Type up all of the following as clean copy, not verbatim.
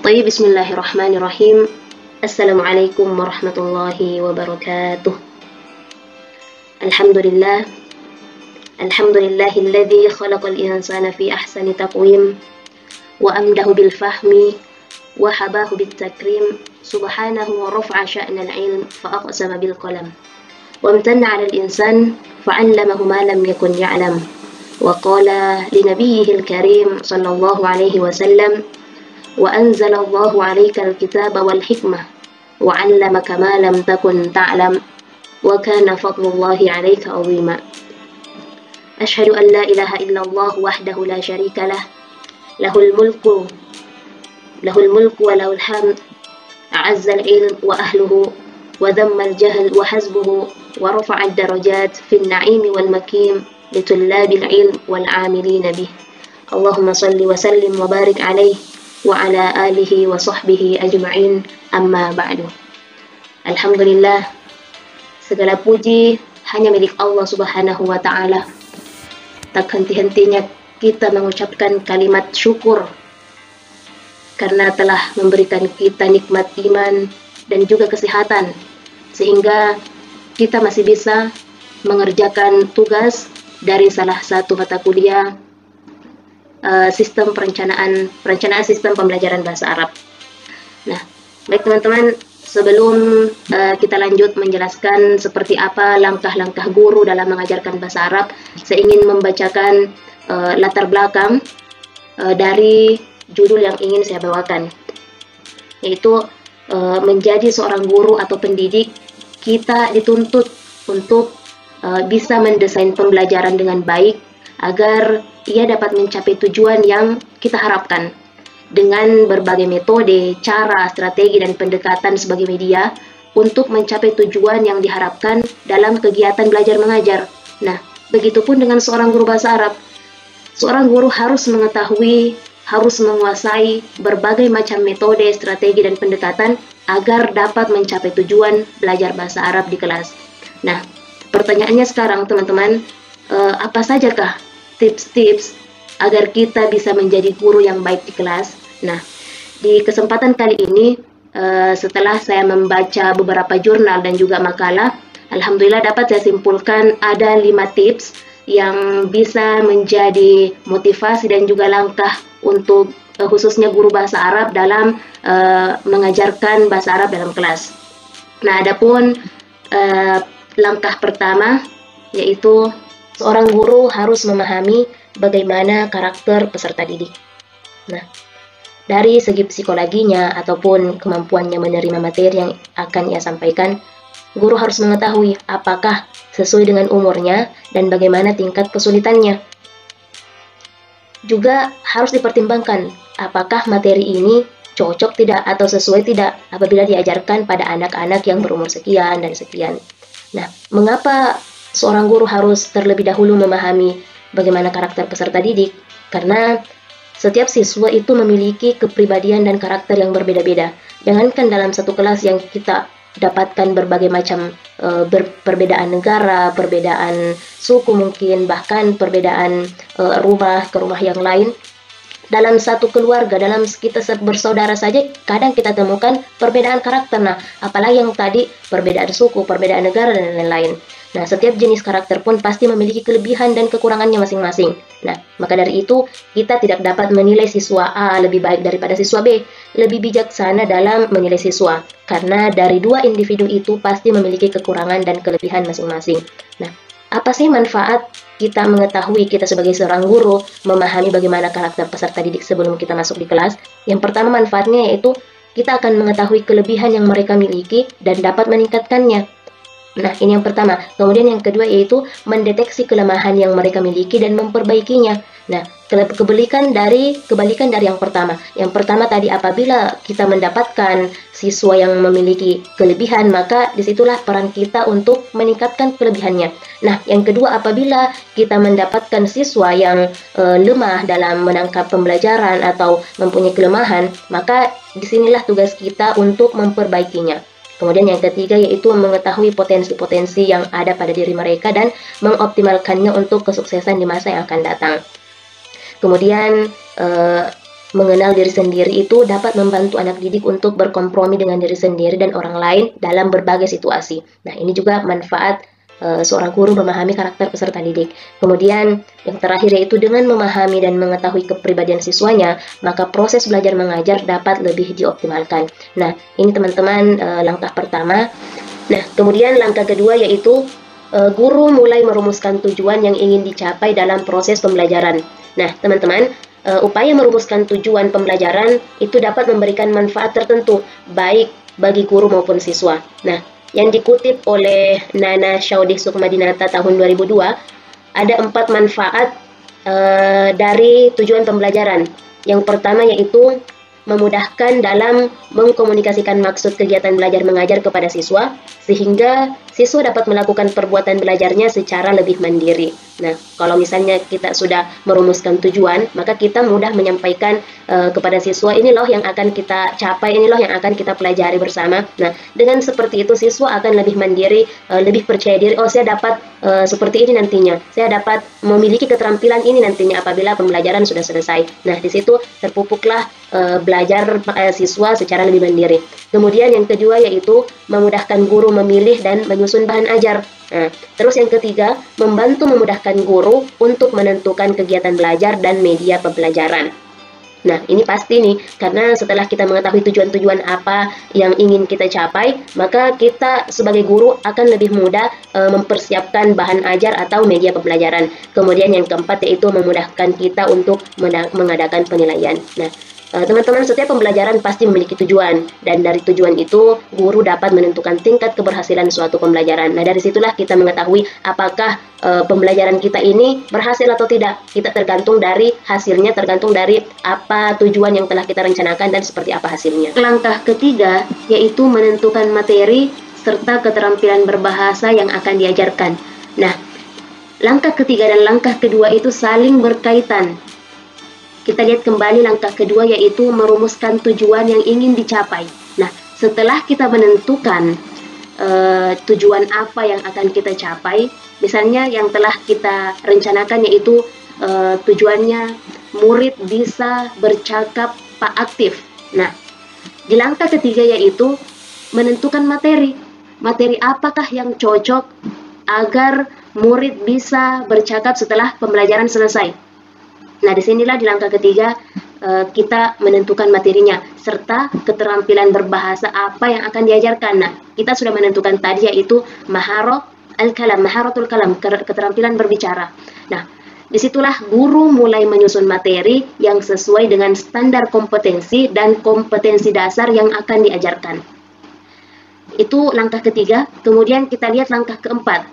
طيب بسم الله الرحمن الرحيم. السلام عليكم ورحمة الله وبركاته. الحمد لله الحمد لله الذي خلق الإنسان في أحسن تقويم وأمده بالفهم وحباه بالتكريم سبحانه ورفع شأن العلم فأقسم بالقلم وامتن على الإنسان فعلمه ما لم يكن يعلم وقال لنبيه الكريم صلى الله عليه وسلم وأنزل الله عليك الكتاب والحكمة وعلمك ما لم تكن تعلم وكان فضل الله عليك عظيما. أشهد أن لا إله إلا الله وحده لا شريك له له الملك وله الحمد أعز العلم وأهله وذم الجهل وحزبه ورفع الدرجات في النعيم والمكيم لطلاب العلم والعاملين به. اللهم صل وسلم وبارك عليه وعلى آله وصحبه أجمعين. Amma ba'du. Alhamdulillah, segala puji hanya milik Allah Subhanahu wa Ta'ala. Tak henti-hentinya kita mengucapkan kalimat syukur karena telah memberikan kita nikmat iman dan juga kesehatan, sehingga kita masih bisa mengerjakan tugas dari salah satu mata kuliah perencanaan sistem pembelajaran bahasa Arab. Nah, baik teman-teman, sebelum kita lanjut menjelaskan seperti apa langkah-langkah guru dalam mengajarkan bahasa Arab, saya ingin membacakan latar belakang dari judul yang ingin saya bawakan, yaitu menjadi seorang guru atau pendidik, kita dituntut untuk bisa mendesain pembelajaran dengan baik agar ia dapat mencapai tujuan yang kita harapkan dengan berbagai metode, cara, strategi, dan pendekatan sebagai media untuk mencapai tujuan yang diharapkan dalam kegiatan belajar mengajar. Nah, begitupun dengan seorang guru bahasa Arab. Seorang guru harus mengetahui, harus menguasai berbagai macam metode, strategi, dan pendekatan agar dapat mencapai tujuan belajar bahasa Arab di kelas. Nah, pertanyaannya sekarang teman-teman, apa sajakah tips-tips agar kita bisa menjadi guru yang baik di kelas? Nah, di kesempatan kali ini, setelah saya membaca beberapa jurnal dan juga makalah, alhamdulillah dapat saya simpulkan ada 5 tips yang bisa menjadi motivasi dan juga langkah untuk khususnya guru bahasa Arab dalam mengajarkan bahasa Arab dalam kelas. Nah, adapun langkah pertama yaitu seorang guru harus memahami bagaimana karakter peserta didik. Nah, dari segi psikologinya ataupun kemampuannya menerima materi yang akan ia sampaikan, guru harus mengetahui apakah sesuai dengan umurnya dan bagaimana tingkat kesulitannya. Juga harus dipertimbangkan apakah materi ini cocok tidak atau sesuai tidak apabila diajarkan pada anak-anak yang berumur sekian dan sekian. Nah, mengapa seorang guru harus terlebih dahulu memahami bagaimana karakter peserta didik? Karena setiap siswa itu memiliki kepribadian dan karakter yang berbeda-beda. Jangankan dalam satu kelas yang kita dapatkan berbagai macam perbedaan negara, perbedaan suku mungkin, bahkan perbedaan rumah ke rumah yang lain. Dalam satu keluarga, dalam kita bersaudara saja, kadang kita temukan perbedaan karakter. Nah, apalagi yang tadi perbedaan suku, perbedaan negara, dan lain-lain. Nah, setiap jenis karakter pun pasti memiliki kelebihan dan kekurangannya masing-masing. Nah, maka dari itu, kita tidak dapat menilai siswa A lebih baik daripada siswa B. Lebih bijaksana dalam menilai siswa, karena dari dua individu itu pasti memiliki kekurangan dan kelebihan masing-masing. Nah, apa sih manfaat kita mengetahui, kita sebagai seorang guru memahami bagaimana karakter peserta didik sebelum kita masuk di kelas? Yang pertama manfaatnya yaitu kita akan mengetahui kelebihan yang mereka miliki dan dapat meningkatkannya. Nah, ini yang pertama. Kemudian yang kedua yaitu mendeteksi kelemahan yang mereka miliki dan memperbaikinya. Nah, kebalikan dari yang pertama. Yang pertama tadi, apabila kita mendapatkan siswa yang memiliki kelebihan, maka disitulah peran kita untuk meningkatkan kelebihannya. Nah, yang kedua, apabila kita mendapatkan siswa yang lemah dalam menangkap pembelajaran atau mempunyai kelemahan, maka disinilah tugas kita untuk memperbaikinya. Kemudian yang ketiga yaitu mengetahui potensi-potensi yang ada pada diri mereka dan mengoptimalkannya untuk kesuksesan di masa yang akan datang. Kemudian mengenal diri sendiri itu dapat membantu anak didik untuk berkompromi dengan diri sendiri dan orang lain dalam berbagai situasi. Nah, ini juga manfaat seorang guru memahami karakter peserta didik. Kemudian yang terakhir yaitu dengan memahami dan mengetahui kepribadian siswanya, maka proses belajar mengajar dapat lebih dioptimalkan. Nah, ini teman-teman langkah pertama. Nah, kemudian langkah kedua yaitu guru mulai merumuskan tujuan yang ingin dicapai dalam proses pembelajaran. Nah, teman-teman, upaya merumuskan tujuan pembelajaran itu dapat memberikan manfaat tertentu, baik bagi guru maupun siswa. Nah, yang dikutip oleh Nana Shaudih Sukmadinata tahun 2002, ada 4 manfaat dari tujuan pembelajaran. Yang pertama yaitu memudahkan dalam mengkomunikasikan maksud kegiatan belajar mengajar kepada siswa, sehingga siswa dapat melakukan perbuatan belajarnya secara lebih mandiri. Nah, kalau misalnya kita sudah merumuskan tujuan, maka kita mudah menyampaikan kepada siswa, ini loh yang akan kita capai, ini loh yang akan kita pelajari bersama. Nah, dengan seperti itu siswa akan lebih mandiri, lebih percaya diri, oh saya dapat seperti ini nantinya, saya dapat memiliki keterampilan ini nantinya apabila pembelajaran sudah selesai. Nah, di situ terpupuklah belajar siswa secara lebih mandiri. Kemudian yang kedua yaitu memudahkan guru memilih dan menyusun bahan ajar. Nah, terus yang ketiga, membantu memudahkan guru untuk menentukan kegiatan belajar dan media pembelajaran. Nah, ini pasti nih, karena setelah kita mengetahui tujuan-tujuan apa yang ingin kita capai, maka kita sebagai guru akan lebih mudah mempersiapkan bahan ajar atau media pembelajaran. Kemudian yang keempat yaitu memudahkan kita untuk mengadakan penilaian. Nah, teman-teman, setiap pembelajaran pasti memiliki tujuan, dan dari tujuan itu guru dapat menentukan tingkat keberhasilan suatu pembelajaran. Nah, dari situlah kita mengetahui apakah pembelajaran kita ini berhasil atau tidak. Kita tergantung dari hasilnya, tergantung dari apa tujuan yang telah kita rencanakan dan seperti apa hasilnya. Langkah ketiga yaitu menentukan materi serta keterampilan berbahasa yang akan diajarkan. Nah, langkah ketiga dan langkah kedua itu saling berkaitan. Kita lihat kembali langkah kedua yaitu merumuskan tujuan yang ingin dicapai. Nah, setelah kita menentukan tujuan apa yang akan kita capai, misalnya yang telah kita rencanakan yaitu tujuannya murid bisa bercakap aktif. Nah, di langkah ketiga yaitu menentukan materi. Materi apakah yang cocok agar murid bisa bercakap setelah pembelajaran selesai. Nah, disinilah di langkah ketiga kita menentukan materinya serta keterampilan berbahasa apa yang akan diajarkan. Nah, kita sudah menentukan tadi yaitu maharatul kalam, keterampilan berbicara. Nah, disitulah guru mulai menyusun materi yang sesuai dengan standar kompetensi dan kompetensi dasar yang akan diajarkan. Itu langkah ketiga. Kemudian kita lihat langkah keempat,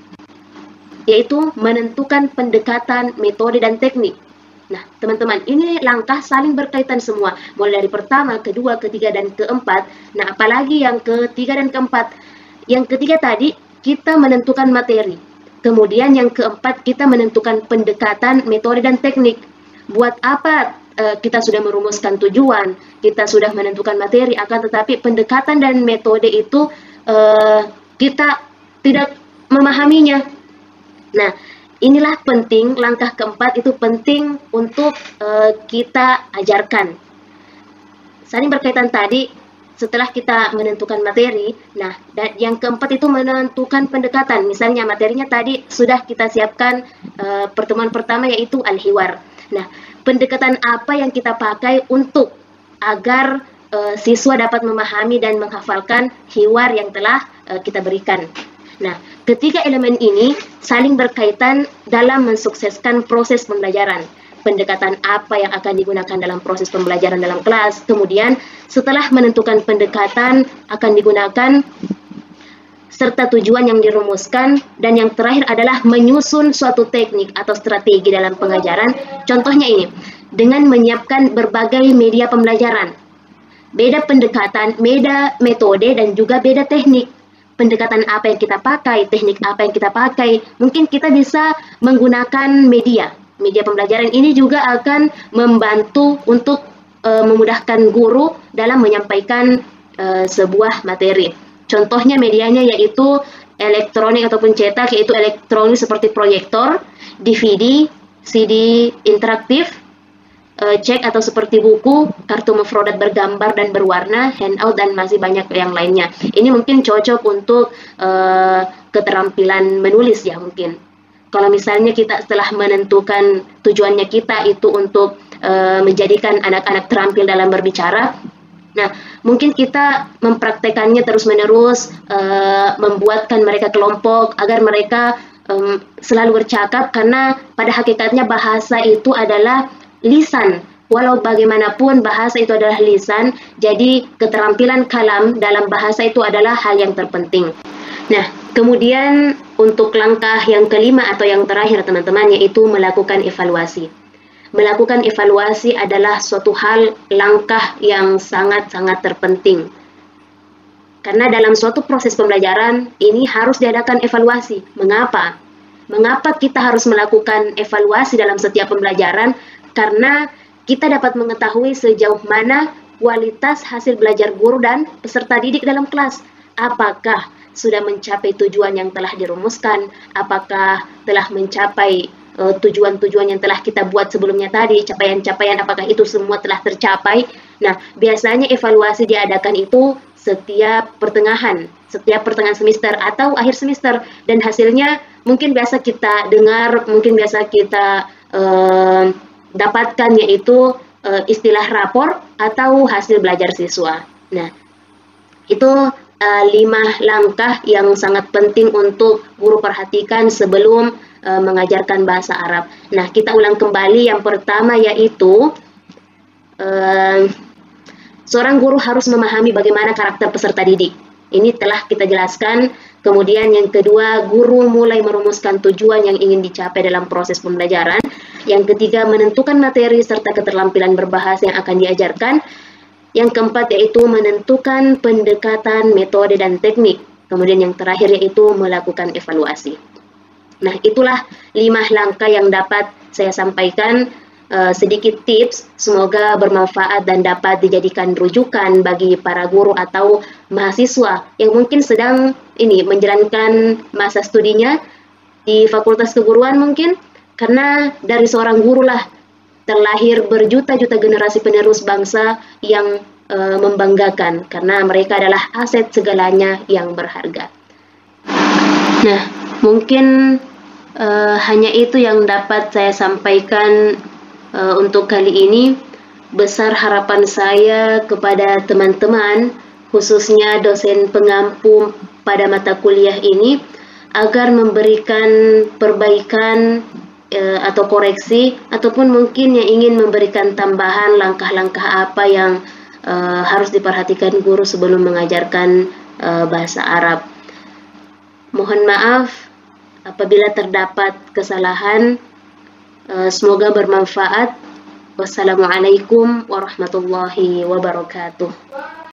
yaitu menentukan pendekatan, metode, dan teknik. Nah, teman-teman, ini langkah saling berkaitan semua, mulai dari pertama, kedua, ketiga, dan keempat. Nah, apalagi yang ketiga dan keempat. Yang ketiga tadi, kita menentukan materi. Kemudian yang keempat, kita menentukan pendekatan, metode, dan teknik. Buat apa kita sudah merumuskan tujuan, kita sudah menentukan materi, akan tetapi pendekatan dan metode itu kita tidak memahaminya. Nah, inilah penting, langkah keempat itu penting untuk kita ajarkan. Saling berkaitan tadi, setelah kita menentukan materi, nah, dan yang keempat itu menentukan pendekatan. Misalnya materinya tadi sudah kita siapkan pertemuan pertama yaitu al-hiwar. Nah, pendekatan apa yang kita pakai untuk agar siswa dapat memahami dan menghafalkan hiwar yang telah kita berikan. Nah, ketiga elemen ini saling berkaitan dalam mensukseskan proses pembelajaran. Pendekatan apa yang akan digunakan dalam proses pembelajaran dalam kelas. Kemudian, setelah menentukan pendekatan akan digunakan, serta tujuan yang dirumuskan. Dan yang terakhir adalah menyusun suatu teknik atau strategi dalam pengajaran. Contohnya ini, dengan menyiapkan berbagai media pembelajaran. Beda pendekatan, beda metode, dan juga beda teknik. Pendekatan apa yang kita pakai, teknik apa yang kita pakai, mungkin kita bisa menggunakan media pembelajaran. Ini juga akan membantu untuk memudahkan guru dalam menyampaikan sebuah materi. Contohnya medianya yaitu elektronik ataupun cetak, yaitu elektronik seperti proyektor, DVD, CD interaktif, cek atau seperti buku, kartu mufrodat bergambar dan berwarna, handout, dan masih banyak yang lainnya. Ini mungkin cocok untuk keterampilan menulis ya mungkin. Kalau misalnya kita setelah menentukan tujuannya kita itu untuk menjadikan anak-anak terampil dalam berbicara, nah mungkin kita mempraktekannya terus-menerus, membuatkan mereka kelompok agar mereka selalu bercakap, karena pada hakikatnya bahasa itu adalah lisan. Walau bagaimanapun bahasa itu adalah lisan, jadi keterampilan kalam dalam bahasa itu adalah hal yang terpenting. Nah, kemudian untuk langkah yang kelima atau yang terakhir teman-teman, yaitu melakukan evaluasi. Melakukan evaluasi adalah suatu hal langkah yang sangat-sangat terpenting. Karena dalam suatu proses pembelajaran ini harus diadakan evaluasi. Mengapa? Mengapa kita harus melakukan evaluasi dalam setiap pembelajaran? Karena kita dapat mengetahui sejauh mana kualitas hasil belajar guru dan peserta didik dalam kelas. Apakah sudah mencapai tujuan yang telah dirumuskan? Apakah telah mencapai tujuan-tujuan yang telah kita buat sebelumnya tadi, capaian-capaian apakah itu semua telah tercapai? Nah, biasanya evaluasi diadakan itu setiap pertengahan semester atau akhir semester, dan hasilnya mungkin biasa kita dengar, mungkin biasa kita dapatkan, yaitu istilah rapor atau hasil belajar siswa. Nah, itu 5 langkah yang sangat penting untuk guru perhatikan sebelum mengajarkan bahasa Arab. Nah, kita ulang kembali. Yang pertama yaitu seorang guru harus memahami bagaimana karakter peserta didik. Ini telah kita jelaskan. Kemudian yang kedua, guru mulai merumuskan tujuan yang ingin dicapai dalam proses pembelajaran. Yang ketiga, menentukan materi serta keterampilan berbahasa yang akan diajarkan. Yang keempat yaitu menentukan pendekatan, metode, dan teknik. Kemudian yang terakhir yaitu melakukan evaluasi. Nah, itulah 5 langkah yang dapat saya sampaikan. Sedikit tips, semoga bermanfaat dan dapat dijadikan rujukan bagi para guru atau mahasiswa yang mungkin sedang menjalankan masa studinya di Fakultas Keguruan mungkin, karena dari seorang guru lah terlahir berjuta-juta generasi penerus bangsa yang membanggakan, karena mereka adalah aset segalanya yang berharga. Nah, mungkin hanya itu yang dapat saya sampaikan untuk kali ini. Besar harapan saya kepada teman-teman, khususnya dosen pengampu pada mata kuliah ini, agar memberikan perbaikan atau koreksi, ataupun mungkin yang ingin memberikan tambahan langkah-langkah apa yang harus diperhatikan guru sebelum mengajarkan bahasa Arab. Mohon maaf apabila terdapat kesalahan. Semoga bermanfaat. Wassalamualaikum warahmatullahi wabarakatuh.